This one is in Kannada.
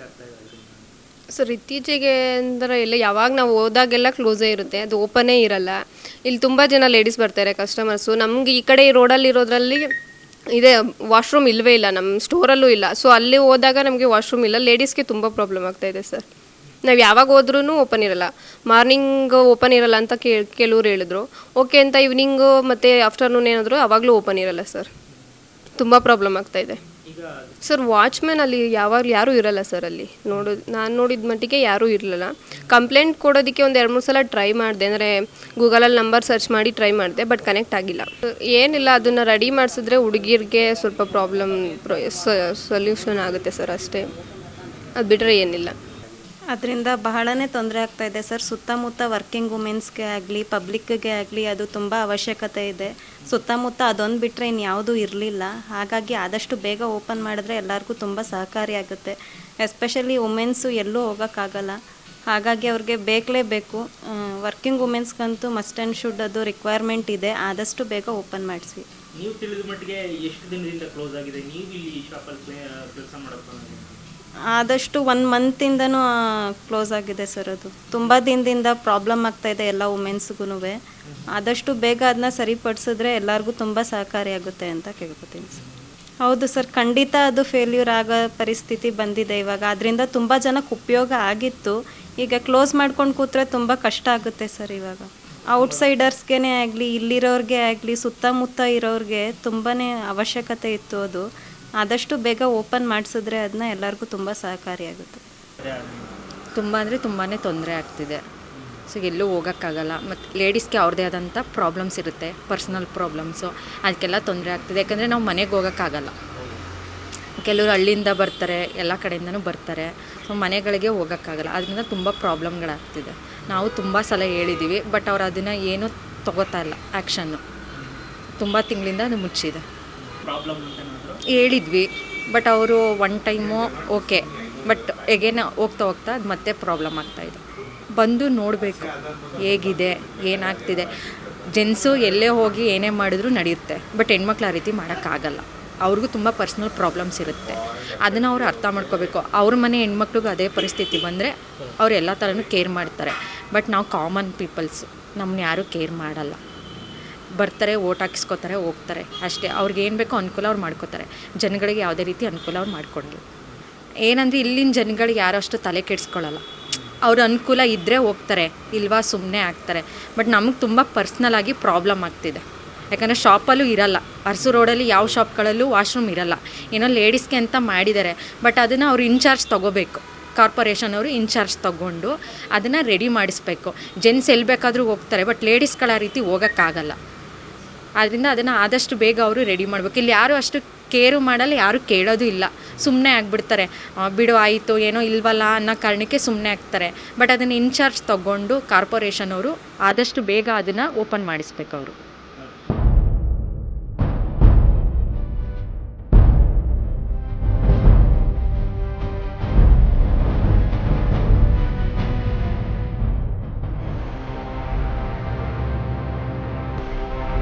ಆಗ್ತಾ ಇದೆ ಅದರಿಂದ? ಸರ್ ಇತ್ತೀಚೆಗೆ ಅಂದರೆ ಎಲ್ಲ ಯಾವಾಗ ನಾವು ಹೋದಾಗೆಲ್ಲ ಕ್ಲೋಸೇ ಇರುತ್ತೆ, ಅದು ಓಪನೇ ಇರಲ್ಲ. ಇಲ್ಲಿ ತುಂಬ ಜನ ಲೇಡೀಸ್ ಬರ್ತಾರೆ ಕಸ್ಟಮರ್ಸು. ನಮ್ಗೆ ಈ ಕಡೆ ರೋಡಲ್ಲಿ ಇರೋದ್ರಲ್ಲಿ ಇದೆ, ವಾಶ್ರೂಮ್ ಇಲ್ಲವೇ ಇಲ್ಲ, ನಮ್ಮ ಸ್ಟೋರಲ್ಲೂ ಇಲ್ಲ. ಸೊ ಅಲ್ಲಿ ಹೋದಾಗ ನಮಗೆ ವಾಶ್ರೂಮ್ ಇಲ್ಲ, ಲೇಡೀಸ್ಗೆ ತುಂಬ ಪ್ರಾಬ್ಲಮ್ ಆಗ್ತಾಯಿದೆ ಸರ್. ನಾವು ಯಾವಾಗ ಹೋದ್ರೂ ಓಪನ್ ಇರಲ್ಲ, ಮಾರ್ನಿಂಗ್ ಓಪನ್ ಇರಲ್ಲ ಅಂತ ಕೆಲವ್ರು ಹೇಳಿದ್ರು. ಓಕೆ ಅಂತ ಈವ್ನಿಂಗು ಮತ್ತು ಆಫ್ಟರ್ನೂನ್ ಏನಾದರೂ ಆವಾಗಲೂ ಓಪನ್ ಇರಲ್ಲ ಸರ್. ತುಂಬ ಪ್ರಾಬ್ಲಮ್ ಆಗ್ತಾಯಿದೆ ಈಗ ಸರ್. ವಾಚ್ಮೆನ್ ಅಲ್ಲಿ ಯಾವಾಗಲೂ ಯಾರೂ ಇರಲ್ಲ ಸರ್. ಅಲ್ಲಿ ನಾನು ನೋಡಿದ ಮಟ್ಟಿಗೆ ಯಾರೂ ಇರಲಿಲ್ಲ. ಕಂಪ್ಲೇಂಟ್ ಕೊಡೋದಕ್ಕೆ ಒಂದು 2-3 ಸಲ ಟ್ರೈ ಮಾಡಿದೆ, ಅಂದರೆ ಗೂಗಲಲ್ಲಿ ನಂಬರ್ ಸರ್ಚ್ ಮಾಡಿ ಟ್ರೈ ಮಾಡಿದೆ, ಬಟ್ ಕನೆಕ್ಟ್ ಆಗಿಲ್ಲ. ಏನಿಲ್ಲ, ಅದನ್ನು ರೆಡಿ ಮಾಡಿಸಿದ್ರೆ ಹುಡುಗಿರಿಗೆ ಸ್ವಲ್ಪ ಪ್ರಾಬ್ಲಮ್ ಸೊಲ್ಯೂಷನ್ ಆಗುತ್ತೆ ಸರ್, ಅಷ್ಟೇ. ಅದು ಬಿಟ್ಟರೆ ಏನಿಲ್ಲ. ಅದರಿಂದ ಬಹಳನೇ ತೊಂದರೆ ಆಗ್ತಾ ಇದೆ ಸರ್. ಸುತ್ತಮುತ್ತ ವರ್ಕಿಂಗ್ ವುಮೆನ್ಸ್ಗೆ ಆಗಲಿ ಪಬ್ಲಿಕ್ಗೆ ಆಗಲಿ ಅದು ತುಂಬ ಅವಶ್ಯಕತೆ ಇದೆ. ಸುತ್ತಮುತ್ತ ಅದೊಂದು ಬಿಟ್ಟರೆ ಇನ್ಯಾವುದೂ ಇರಲಿಲ್ಲ. ಹಾಗಾಗಿ ಆದಷ್ಟು ಬೇಗ ಓಪನ್ ಮಾಡಿದ್ರೆ ಎಲ್ಲರಿಗೂ ತುಂಬ ಸಹಕಾರಿಯಾಗುತ್ತೆ. ಎಸ್ಪೆಷಲಿ ವುಮೆನ್ಸು ಎಲ್ಲೂ ಹೋಗೋಕ್ಕಾಗಲ್ಲ, ಹಾಗಾಗಿ ಅವ್ರಿಗೆ ಬೇಕಲೇಬೇಕು. ವರ್ಕಿಂಗ್ ವುಮೆನ್ಸ್ಗಂತೂ ಮಸ್ಟ್ ಆ್ಯಂಡ್ ಶುಡ್ ಅದು ರಿಕ್ವೈರ್ಮೆಂಟ್ ಇದೆ. ಆದಷ್ಟು ಬೇಗ ಓಪನ್ ಮಾಡಿಸಿ. ನೀವು ತಿಳಿದ ಮಟ್ಟಿಗೆ ಎಷ್ಟು ದಿನದಿಂದ ಕ್ಲೋಸ್ ಆಗಿದೆ? ನೀವು ಇಲ್ಲಿ ಶಾಪಲ್ಲಿ ಕೆಲಸ ಮಾಡೋದು ಆದಷ್ಟು 1 ಮಂತಿಂದನೂ ಕ್ಲೋಸ್ ಆಗಿದೆ ಸರ್. ಅದು ತುಂಬ ದಿನದಿಂದ ಪ್ರಾಬ್ಲಮ್ ಆಗ್ತಾಯಿದೆ ಎಲ್ಲ ವುಮೆನ್ಸ್ಗೂ. ಆದಷ್ಟು ಬೇಗ ಅದನ್ನ ಸರಿಪಡಿಸಿದ್ರೆ ಎಲ್ಲರಿಗೂ ತುಂಬ ಸಹಕಾರಿಯಾಗುತ್ತೆ ಅಂತ ಕೇಳ್ಕೊತೀನಿ ಸರ್. ಹೌದು ಸರ್, ಖಂಡಿತ ಅದು ಫೇಲ್ಯೂರ್ ಆಗೋ ಪರಿಸ್ಥಿತಿ ಬಂದಿದೆ ಇವಾಗ. ಅದರಿಂದ ತುಂಬ ಜನಕ್ಕೆ ಉಪಯೋಗ ಆಗಿತ್ತು. ಈಗ ಕ್ಲೋಸ್ ಮಾಡ್ಕೊಂಡು ಕೂತ್ರೆ ತುಂಬ ಕಷ್ಟ ಆಗುತ್ತೆ ಸರ್. ಇವಾಗ ಔಟ್ಸೈಡರ್ಸ್ಗೆ ಆಗಲಿ ಇಲ್ಲಿರೋರಿಗೆ ಆಗಲಿ ಸುತ್ತಮುತ್ತ ಇರೋರಿಗೆ ತುಂಬಾ ಅವಶ್ಯಕತೆ ಇತ್ತು ಅದು. ಆದಷ್ಟು ಬೇಗ ಓಪನ್ ಮಾಡಿಸಿದ್ರೆ ಅದನ್ನ ಎಲ್ಲರಿಗೂ ತುಂಬ ಸಹಕಾರಿಯಾಗುತ್ತೆ. ತುಂಬ ಅಂದರೆ ತುಂಬಾ ತೊಂದರೆ ಆಗ್ತಿದೆ. ಸೊ ಎಲ್ಲೂ ಹೋಗೋಕ್ಕಾಗಲ್ಲ. ಮತ್ತು ಲೇಡೀಸ್ಗೆ ಅವ್ರದ್ದೇ ಆದಂಥ ಪ್ರಾಬ್ಲಮ್ಸ್ ಇರುತ್ತೆ, ಪರ್ಸ್ನಲ್ ಪ್ರಾಬ್ಲಮ್ಸು. ಅದಕ್ಕೆಲ್ಲ ತೊಂದರೆ ಆಗ್ತಿದೆ. ಯಾಕಂದರೆ ನಾವು ಮನೆಗೆ ಹೋಗೋಕ್ಕಾಗಲ್ಲ. ಕೆಲವರು ಹಳ್ಳಿಯಿಂದ ಬರ್ತಾರೆ, ಎಲ್ಲ ಕಡೆಯಿಂದನೂ ಬರ್ತಾರೆ. ಸೊ ಮನೆಗಳಿಗೆ ಹೋಗೋಕ್ಕಾಗಲ್ಲ. ಅದರಿಂದ ತುಂಬ ಪ್ರಾಬ್ಲಮ್ಗಳಾಗ್ತಿದೆ. ನಾವು ತುಂಬ ಸಲ ಹೇಳಿದ್ದೀವಿ, ಬಟ್ ಅವ್ರು ಅದನ್ನು ಏನೂ ತೊಗೋತಾ ಇಲ್ಲ ಆ್ಯಕ್ಷನ್ನು. ತುಂಬ ತಿಂಗಳಿಂದ ಅದು ಮುಚ್ಚಿದೆ. ಪ್ರಾಬ್ಲಮ್ ಅಂತ ಹೇಳಿದ್ವಿ, ಬಟ್ ಅವರು 1 ಟೈಮು ಓಕೆ, ಬಟ್ ಎಗೇನ್ ಹೋಗ್ತಾ ಅದು ಮತ್ತೆ ಪ್ರಾಬ್ಲಮ್ ಆಗ್ತಾಯಿದೆ. ಬಂದು ನೋಡಬೇಕು ಹೇಗಿದೆ, ಏನಾಗ್ತಿದೆ. ಜೆಂಟ್ಸು ಎಲ್ಲೇ ಹೋಗಿ ಏನೇ ಮಾಡಿದ್ರೂ ನಡೆಯುತ್ತೆ, ಬಟ್ ಹೆಣ್ಮಕ್ಳು ಆ ರೀತಿ ಮಾಡೋಕ್ಕಾಗಲ್ಲ. ಅವ್ರಿಗೂ ತುಂಬ ಪರ್ಸ್ನಲ್ ಪ್ರಾಬ್ಲಮ್ಸ್ ಇರುತ್ತೆ. ಅದನ್ನು ಅವ್ರು ಅರ್ಥ ಮಾಡ್ಕೋಬೇಕು. ಅವ್ರ ಮನೆ ಹೆಣ್ಮಕ್ಳಿಗೂ ಅದೇ ಪರಿಸ್ಥಿತಿ ಬಂದರೆ ಅವ್ರು ಎಲ್ಲ ಥರನೂ ಕೇರ್ ಮಾಡ್ತಾರೆ. ಬಟ್ ನಾವು ಕಾಮನ್ ಪೀಪಲ್ಸು, ನಮ್ಮನ್ನ ಯಾರೂ ಕೇರ್ ಮಾಡಲ್ಲ. ಬರ್ತಾರೆ, ಓಟ್ ಹಾಕಿಸ್ಕೋತಾರೆ, ಹೋಗ್ತಾರೆ ಅಷ್ಟೇ. ಅವ್ರಿಗೆ ಏನು ಬೇಕೋ ಅನುಕೂಲ ಅವ್ರು ಮಾಡ್ಕೋತಾರೆ. ಜನಗಳಿಗೆ ಯಾವುದೇ ರೀತಿ ಅನುಕೂಲ ಅವ್ರು ಮಾಡ್ಕೊಡಲ್ಲ. ಏನಂದರೆ ಇಲ್ಲಿನ ಜನಗಳಿಗೆ ಯಾರು ಅಷ್ಟು ತಲೆ ಕೆಡಿಸ್ಕೊಳ್ಳಲ್ಲ. ಅವ್ರ ಅನುಕೂಲ ಇದ್ದರೆ ಹೋಗ್ತಾರೆ, ಇಲ್ವಾ ಸುಮ್ಮನೆ ಆಗ್ತಾರೆ. ಬಟ್ ನಮಗೆ ತುಂಬ ಪರ್ಸ್ನಲಾಗಿ ಪ್ರಾಬ್ಲಮ್ ಆಗ್ತಿದೆ. ಯಾಕಂದರೆ ಶಾಪಲ್ಲೂ ಇರಲ್ಲ. ಅರಸು ರೋಡಲ್ಲಿ ಯಾವ ಶಾಪ್ಗಳಲ್ಲೂ ವಾಶ್ರೂಮ್ ಇರಲ್ಲ. ಏನೋ ಲೇಡೀಸ್ಗೆ ಅಂತ ಮಾಡಿದ್ದಾರೆ, ಬಟ್ ಅದನ್ನು ಅವ್ರು ಇನ್ಚಾರ್ಜ್ ತೊಗೋಬೇಕು. ಕಾರ್ಪೊರೇಷನ್ ಅವರು ಇನ್ಚಾರ್ಜ್ ತೊಗೊಂಡು ಅದನ್ನು ರೆಡಿ ಮಾಡಿಸ್ಬೇಕು. ಜೆಂಟ್ಸ್ ಎಲ್ಲಿ ಬೇಕಾದರೂ ಹೋಗ್ತಾರೆ, ಬಟ್ ಲೇಡೀಸ್ಗಳ ಆ ರೀತಿ ಹೋಗೋಕ್ಕಾಗಲ್ಲ. ಆದ್ದರಿಂದ ಅದನ್ನು ಆದಷ್ಟು ಬೇಗ ಅವರು ರೆಡಿ ಮಾಡಬೇಕು. ಇಲ್ಲಿ ಯಾರೂ ಅಷ್ಟು ಕೇರು ಮಾಡಲ್ಲ, ಯಾರೂ ಕೇಳೋದು ಇಲ್ಲ. ಸುಮ್ಮನೆ ಆಗಿಬಿಡ್ತಾರೆ, ಬಿಡು ಆಯಿತು ಏನೋ ಇಲ್ವಲ್ಲ ಅನ್ನೋ ಕಾರಣಕ್ಕೆ ಸುಮ್ಮನೆ ಆಗ್ತಾರೆ. ಬಟ್ ಅದನ್ನು ಇನ್ಚಾರ್ಜ್ ತೊಗೊಂಡು ಕಾರ್ಪೊರೇಷನ್ ಅವರು ಆದಷ್ಟು ಬೇಗ ಅದನ್ನು ಓಪನ್ ಮಾಡಿಸ್ಬೇಕು ಅವರು.